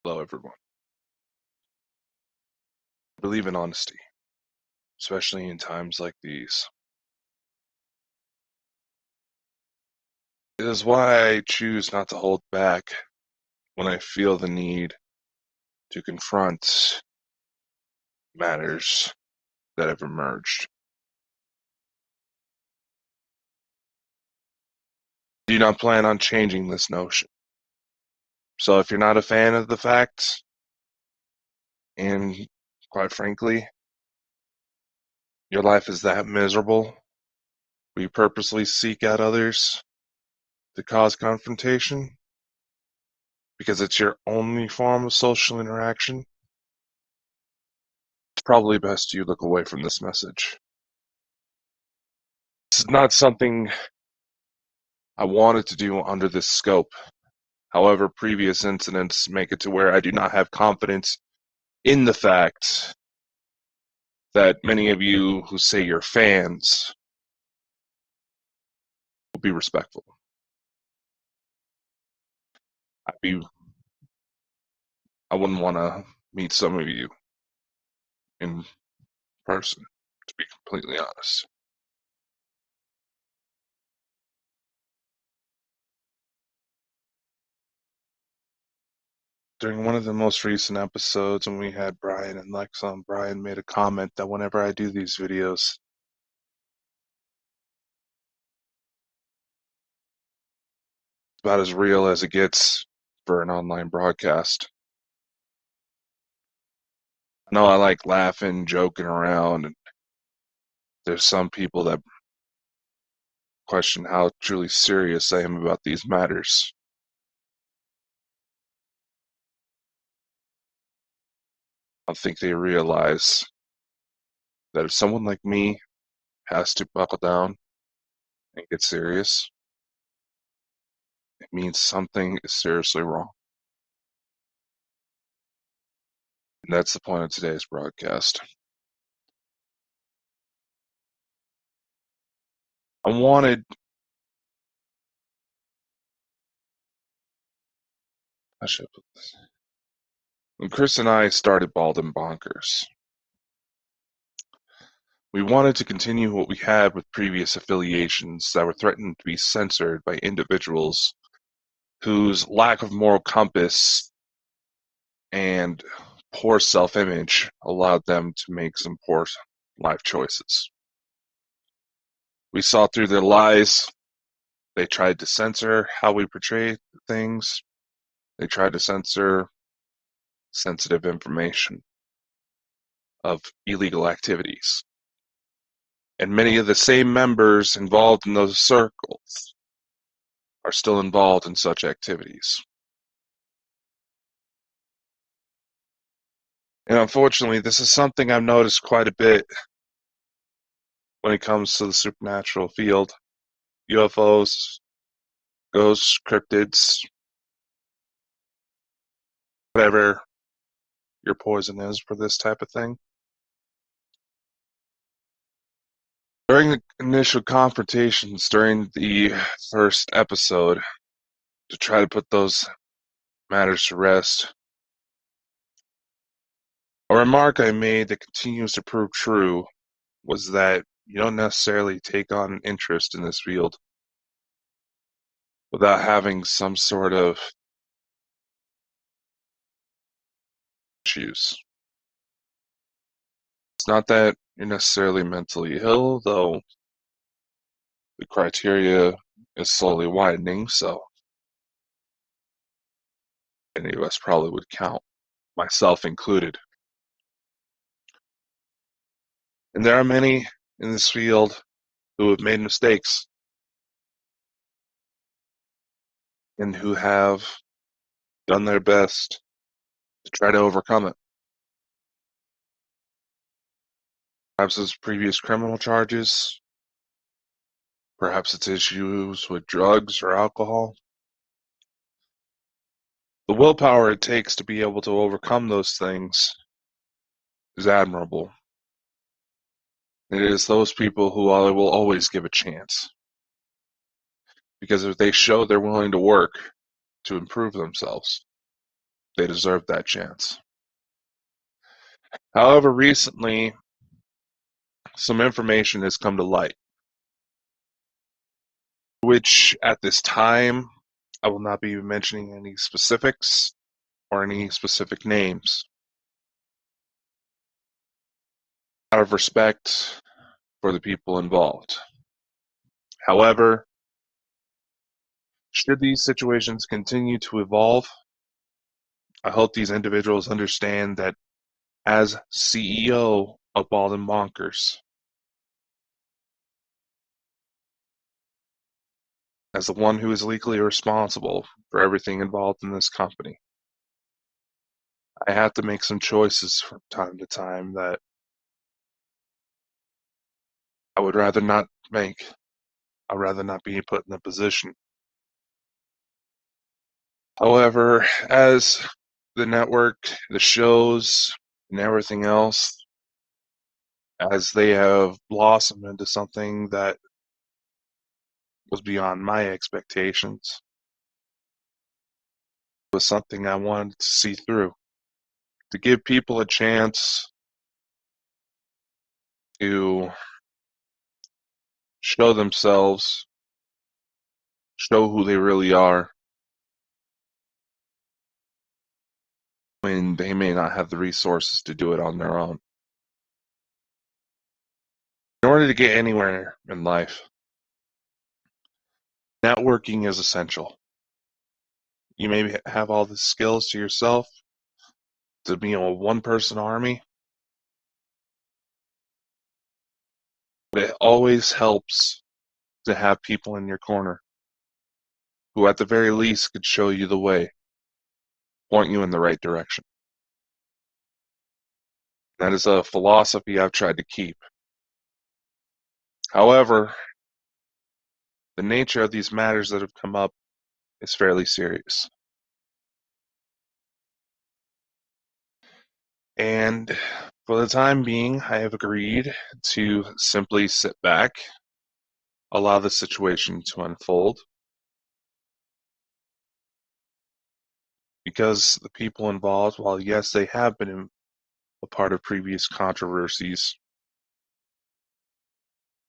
Hello, everyone. I believe in honesty, especially in times like these. It is why I choose not to hold back when I feel the need to confront matters that have emerged. I do not plan on changing this notion. So if you're not a fan of the facts, and quite frankly, your life is that miserable, we purposely seek out others to cause confrontation because it's your only form of social interaction, it's probably best you look away from this message. This is not something I wanted to do under this scope. However, previous incidents make it to where I do not have confidence in the fact that many of you who say you're fans will be respectful. I wouldn't want to meet some of you in person, to be completely honest. During one of the most recent episodes when we had Brian and Lex on, Brian made a comment that whenever I do these videos, it's about as real as it gets for an online broadcast. I know I like laughing, joking around, and there's some people that question how truly serious I am about these matters. I don't think they realize that if someone like me has to buckle down and get serious, it means something is seriously wrong. And that's the point of today's broadcast. I wanted, I should put this. When Chris and I started Bald and Bonkers, we wanted to continue what we had with previous affiliations that were threatened to be censored by individuals whose lack of moral compass and poor self-image allowed them to make some poor life choices. We saw through their lies. They tried to censor how we portray things. They tried to censor sensitive information of illegal activities. And many of the same members involved in those circles are still involved in such activities. And unfortunately, this is something I've noticed quite a bit when it comes to the supernatural field. UFOs, ghosts, cryptids, whatever your poison is for this type of thing. During the initial confrontations during the first episode, to try to put those matters to rest, a remark I made that continues to prove true was that you don't necessarily take on an interest in this field without having some sort of issues. It's not that you're necessarily mentally ill, though the criteria is slowly widening, so any of us probably would count, myself included. And there are many in this field who have made mistakes and who have done their best to try to overcome it. Perhaps it's previous criminal charges, perhaps it's issues with drugs or alcohol. The willpower it takes to be able to overcome those things is admirable. It is those people who I will always give a chance. Because if they show they're willing to work to improve themselves, they deserve that chance. However, recently, some information has come to light, which at this time, I will not be mentioning any specifics or any specific names. Out of respect for the people involved. However, should these situations continue to evolve, I hope these individuals understand that as CEO of Bald and Bonkers, as the one who is legally responsible for everything involved in this company, I have to make some choices from time to time that I would rather not make. I'd rather not be put in a position. However, as the network, the shows, and everything else, as they have blossomed into something that was beyond my expectations, was something I wanted to see through, to give people a chance to show themselves, show who they really are, when they may not have the resources to do it on their own. In order to get anywhere in life, networking is essential. You may have all the skills to yourself to be a one-person army, but it always helps to have people in your corner who at the very least could show you the way, point you in the right direction. That is a philosophy I've tried to keep. However, the nature of these matters that have come up is fairly serious. And for the time being, I have agreed to simply sit back, allow the situation to unfold, because the people involved, while yes, they have been a part of previous controversies,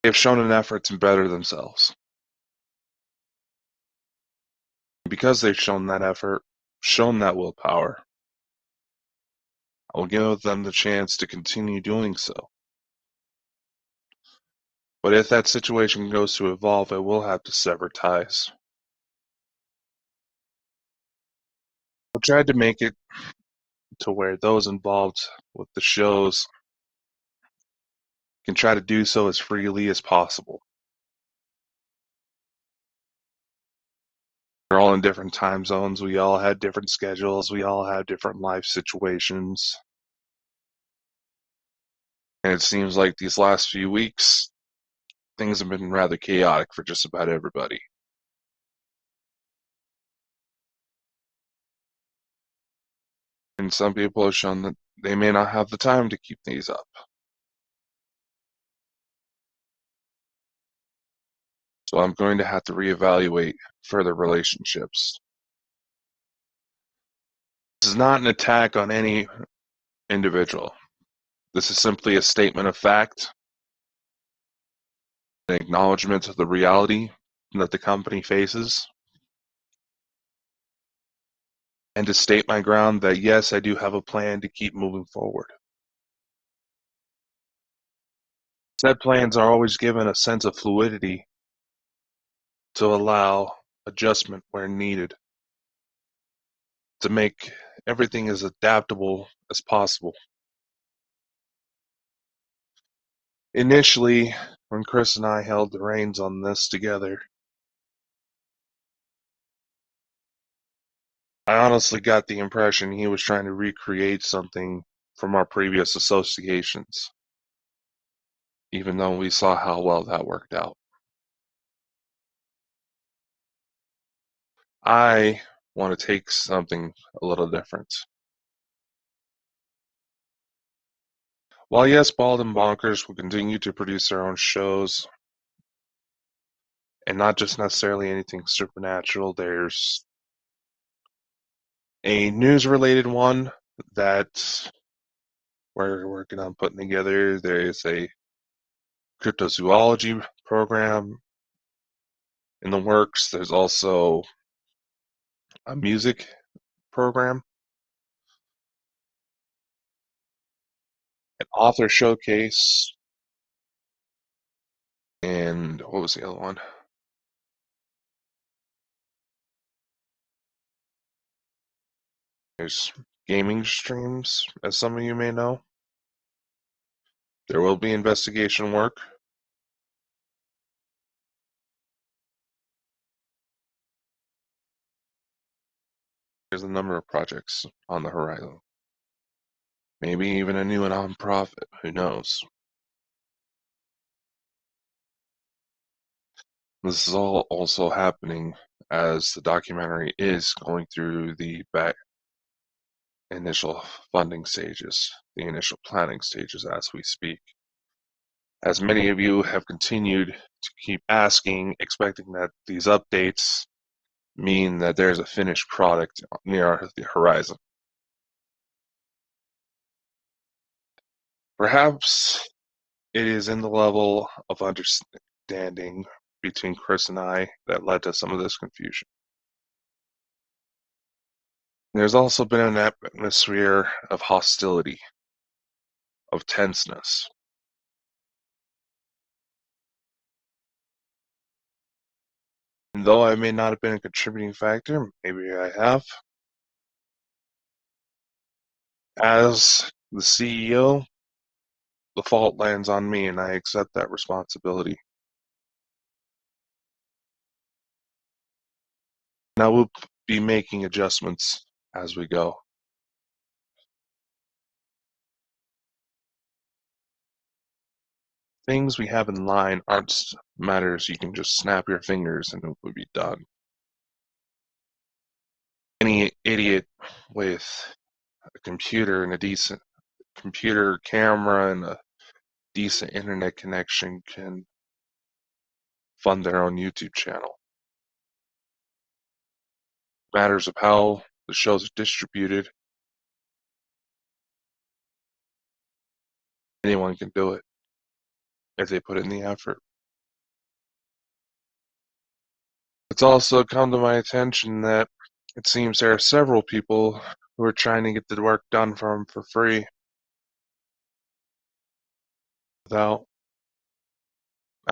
they have shown an effort to better themselves. Because they've shown that effort, shown that willpower, I will give them the chance to continue doing so. But if that situation goes to evolve, I will have to sever ties. I tried to make it to where those involved with the shows can try to do so as freely as possible. We're all in different time zones. We all had different schedules. We all have different life situations. And it seems like these last few weeks, things have been rather chaotic for just about everybody. And some people have shown that they may not have the time to keep these up. So I'm going to have to reevaluate further relationships. This is not an attack on any individual. This is simply a statement of fact, an acknowledgement of the reality that the company faces, and to state my ground that yes, I do have a plan to keep moving forward. Said plans are always given a sense of fluidity to allow adjustment where needed, to make everything as adaptable as possible. Initially, when Chris and I held the reins on this together, I honestly got the impression he was trying to recreate something from our previous associations, even though we saw how well that worked out. I want to take something a little different. While yes, Bald and Bonkers will continue to produce their own shows, and not just necessarily anything supernatural, there's A news-related one that we're working on putting together. There is a cryptozoology program in the works. There's also a music program, an author showcase, and what was the other one? There's gaming streams, as some of you may know. There will be investigation work. There's a number of projects on the horizon. Maybe even a new nonprofit, who knows? This is all also happening as the documentary is going through the initial funding stages, the initial planning stages as we speak. As many of you have continued to keep asking, expecting that these updates mean that there's a finished product near the horizon. Perhaps it is in the level of understanding between Chris and I that led to some of this confusion. There's also been an atmosphere of hostility, of tenseness. And though I may not have been a contributing factor, maybe I have. As the CEO, the fault lands on me and I accept that responsibility. And I will be making adjustments as we go. Things we have in line aren't matters you can just snap your fingers and it would be done. Any idiot with a computer and a decent computer camera and a decent internet connection can fund their own YouTube channel. Matters of how the shows are distributed. Anyone can do it if they put in the effort. It's also come to my attention that it seems there are several people who are trying to get the work done for free without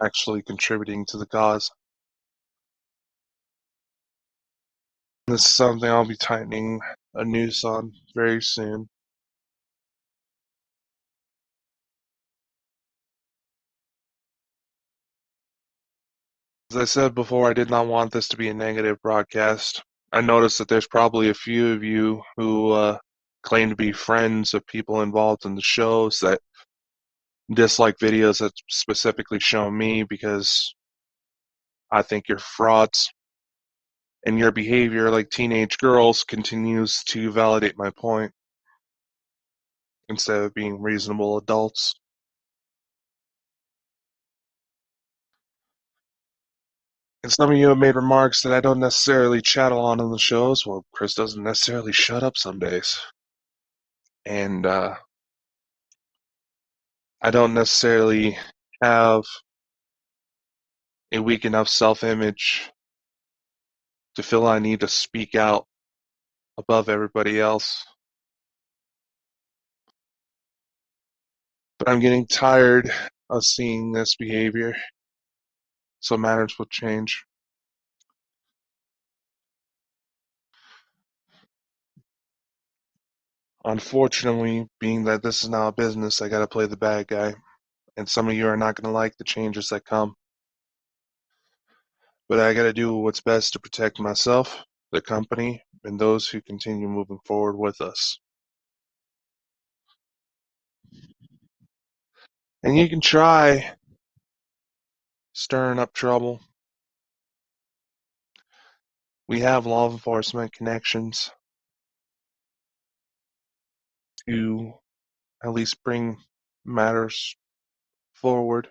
actually contributing to the cause. This is something I'll be tightening a noose on very soon. As I said before, I did not want this to be a negative broadcast. I noticed that there's probably a few of you who claim to be friends of people involved in the shows that dislike videos that specifically show me because I think you're frauds. And your behavior like teenage girls continues to validate my point instead of being reasonable adults. And some of you have made remarks that I don't necessarily chat on in the shows. Well, Chris doesn't necessarily shut up some days. And I don't necessarily have a weak enough self-image to feel I need to speak out above everybody else. But I'm getting tired of seeing this behavior, so matters will change. Unfortunately, being that this is now a business, I gotta play the bad guy. And some of you are not gonna like the changes that come. But I gotta do what's best to protect myself, the company, and those who continue moving forward with us. And you can try stirring up trouble. We have law enforcement connections to at least bring matters forward,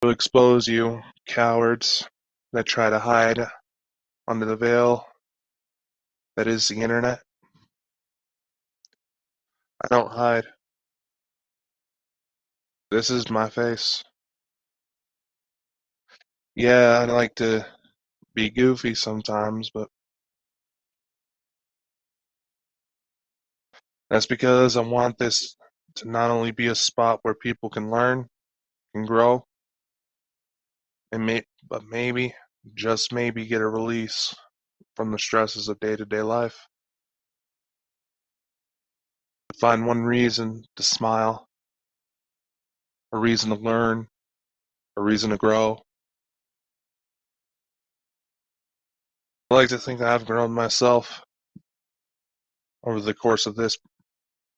to expose you cowards that try to hide under the veil that is the internet. I don't hide. This is my face. Yeah, I like to be goofy sometimes, but that's because I want this to not only be a spot where people can learn and grow, but maybe, just maybe, get a release from the stresses of day-to-day life. Find one reason to smile, a reason to learn, a reason to grow. I like to think I've grown myself over the course of this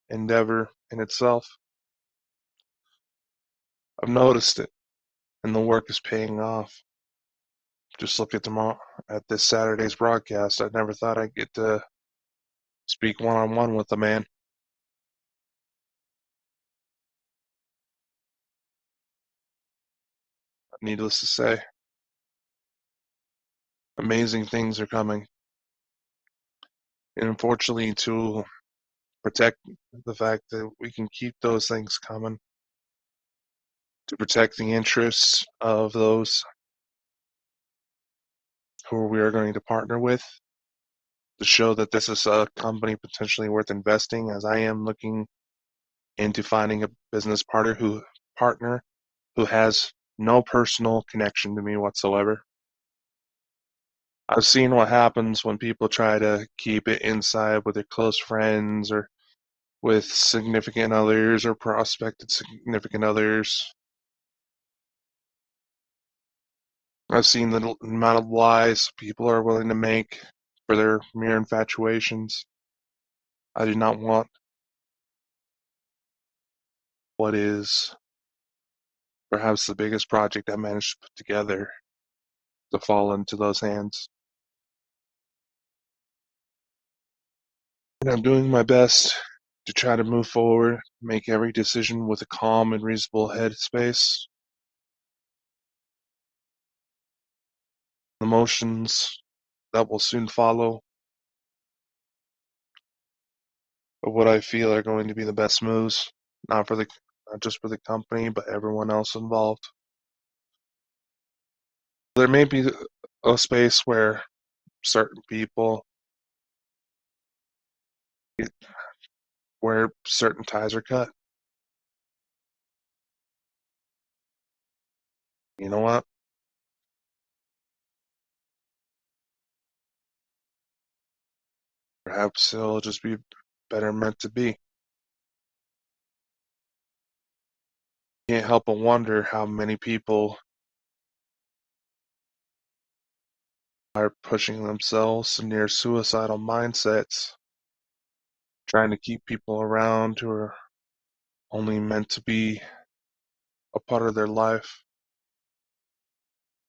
endeavor in itself. I've noticed it, and the work is paying off. Just look at this Saturday's broadcast. I never thought I'd get to speak one-on-one with a man. Needless to say, amazing things are coming. And unfortunately, to protect the fact that we can keep those things coming, to protect the interests of those who we are going to partner with, to show that this is a company potentially worth investing, as I am looking into finding a business partner who has no personal connection to me whatsoever. I've seen what happens when people try to keep it inside with their close friends or with significant others or prospective significant others. I've seen the amount of lies people are willing to make for their mere infatuations. I do not want what is perhaps the biggest project I managed to put together to fall into those hands. And I'm doing my best to try to move forward, make every decision with a calm and reasonable headspace. Emotions that will soon follow of what I feel are going to be the best moves, not just for the company, but everyone else involved. There may be a space where certain people, where certain ties are cut. You know what? Perhaps it'll just be better meant to be. Can't help but wonder how many people are pushing themselves near suicidal mindsets, trying to keep people around who are only meant to be a part of their life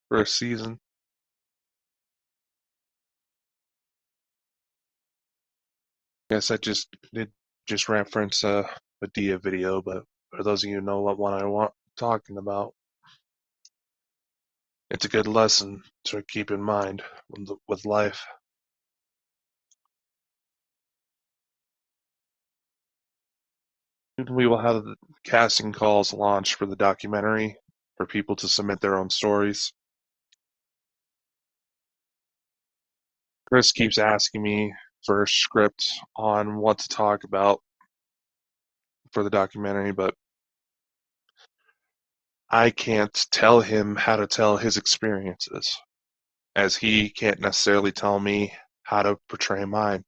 for a season. Guess I did just reference a Dia video, but for those of you who know what one I want talking about, it's a good lesson to keep in mind with life. We will have the casting calls launched for the documentary for people to submit their own stories. Chris keeps asking me for a script on what to talk about for the documentary, but I can't tell him how to tell his experiences, as he can't necessarily tell me how to portray mine.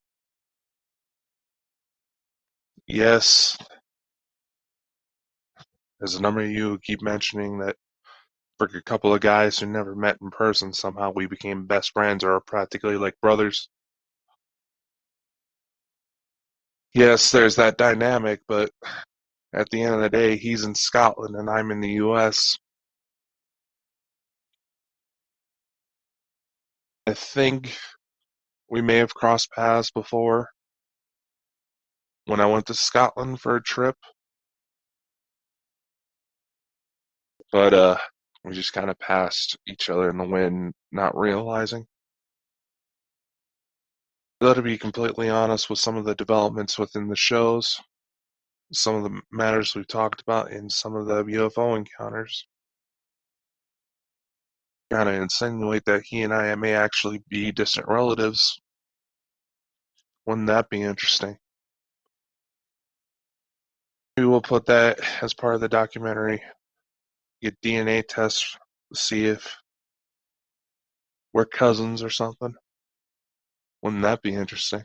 Yes, there's a number of you who keep mentioning that for a couple of guys who never met in person, somehow we became best friends or are practically like brothers. Yes, there's that dynamic, but at the end of the day, he's in Scotland and I'm in the US. I think we may have crossed paths before when I went to Scotland for a trip, but we just kind of passed each other in the wind, not realizing. Though to be completely honest with some of the developments within the shows, some of the matters we've talked about in some of the UFO encounters, kind of insinuate that he and I may actually be distant relatives. Wouldn't that be interesting? We will put that as part of the documentary. Get DNA tests to see if we're cousins or something. Wouldn't that be interesting?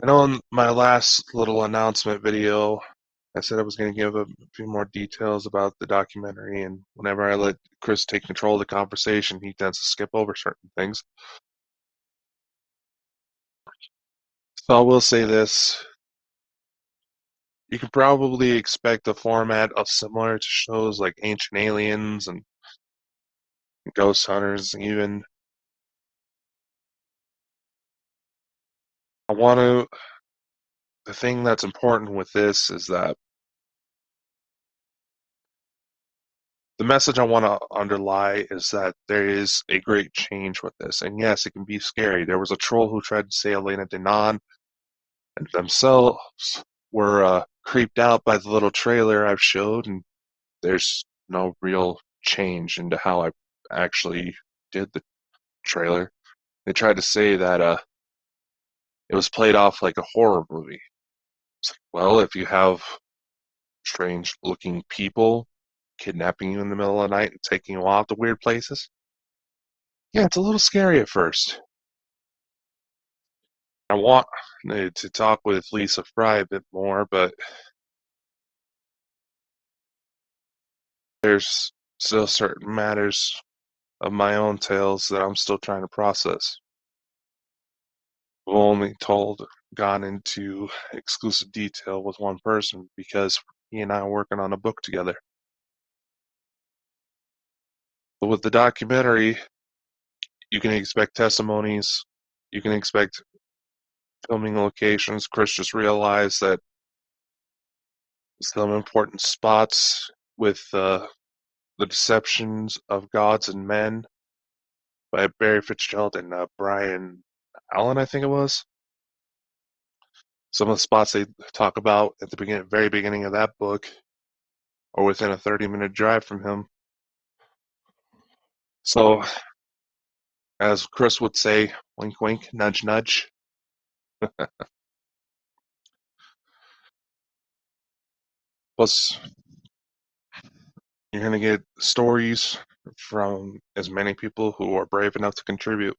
I know in my last little announcement video, I said I was going to give a few more details about the documentary, and whenever I let Chris take control of the conversation, he tends to skip over certain things. So I will say this. You can probably expect a format of similar to shows like Ancient Aliens and Ghost Hunters, even. The thing that's important with this is that the message I want to underlie is that there is a great change with this. And yes, it can be scary. There was a troll who tried to say Elena Denon and themselves were creeped out by the little trailer I've showed, and there's no real change into how I actually did the trailer. They tried to say that it was played off like a horror movie. It's like, well, if you have strange looking people kidnapping you in the middle of the night and taking you off to weird places, yeah, it's a little scary at first. I want to talk with Lisa Fry a bit more, but there's still certain matters of my own tales that I'm still trying to process. I've only gone into exclusive detail with one person because he and I are working on a book together. But with the documentary, you can expect testimonies, you can expect filming locations. Chris just realized that some important spots with The Deceptions of Gods and Men by Barry Fitzgerald and Brian Allen, I think it was. Some of the spots they talk about at the very beginning of that book are within a 30-minute drive from him. So, as Chris would say, wink wink, nudge nudge. Plus, you're going to get stories from as many people who are brave enough to contribute.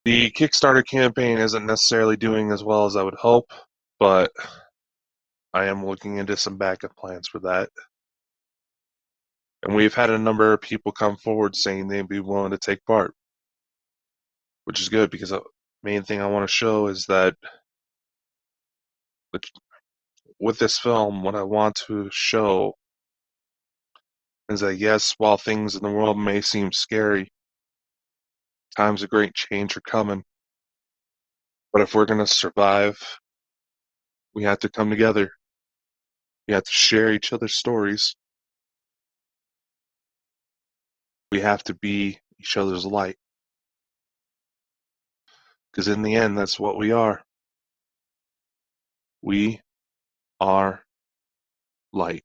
The Kickstarter campaign isn't necessarily doing as well as I would hope, but I am looking into some backup plans for that. And we've had a number of people come forward saying they'd be willing to take part, which is good because the main thing I want to show is that with this film, what I want to show is that yes, while things in the world may seem scary, times of great change are coming. But if we're going to survive, we have to come together. We have to share each other's stories. We have to be each other's light. Because in the end, that's what we are. We are light.